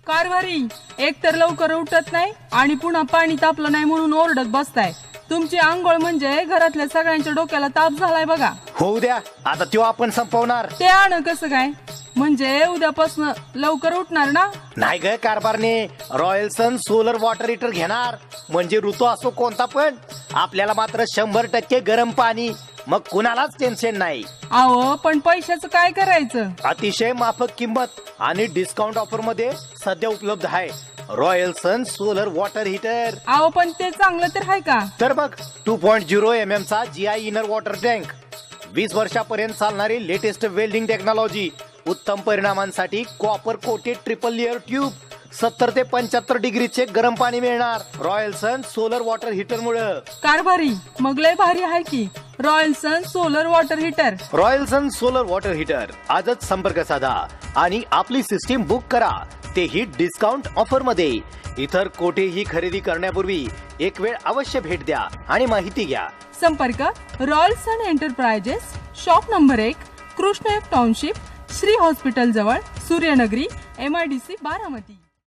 कारभारी एक तर लवकर उठत नाही आणि पुन्हा पाणी तापलं नाही म्हणून ओरडत बसताय. तुमची आंघोळ म्हणजे घरातल्या सगळ्यांच्या डोक्याला ताप झालाय बघा. होऊ द्या, आता तो आपण संपवणार. ते आण कसं काय, म्हणजे उद्यापासून लवकर उठणार ना? नाही ग कारभारने, रॉयल सन सोलर वॉटर हीटर घेणार म्हणजे ऋतू असो कोणता पण आपल्याला मात्र 100% गरम पाणी, मग कुणालाच टेन्शन नाही. अहो पण पैशाचं काय करायचं? अतिशय माफक किंमत आणि डिस्काउंट ऑफर मध्ये सध्या उपलब्ध आहे रॉयल सन सोलर वॉटर हीटर. अहो पण ते चांगलं तर आहे का? तर बघ 2.0 mm चा GI इनर वॉटर टँक, 20 वर्षापर्यंत चालणारी लेटेस्ट वेल्डिंग टेक्नॉलॉजी, उत्तम परिणामांसाठी copper coated triple layer tube, 70 ते 75 डिग्रीचे गरम पाणी मिळणार रॉयल सन सोलर वॉटर हीटर मुळे. कारभारी मग लय भारी आहे की रॉयल सन सोलर वॉटर हीटर. रॉयल सन सोलर वॉटर हीटर आजच संपर्क साधा आणि आपली सिस्टीम बुक करा, तेही डिस्काउंट ऑफर मध्ये. इतर कोठेही खरेदी करण्यापूर्वी एक वेळ अवश्य भेट द्या आणि माहिती घ्या. संपर्क royal sun enterprises, shop number 1, Krishnayug township, Shri hospital जवळ, सूर्यनगरी, MIDC, बारामती.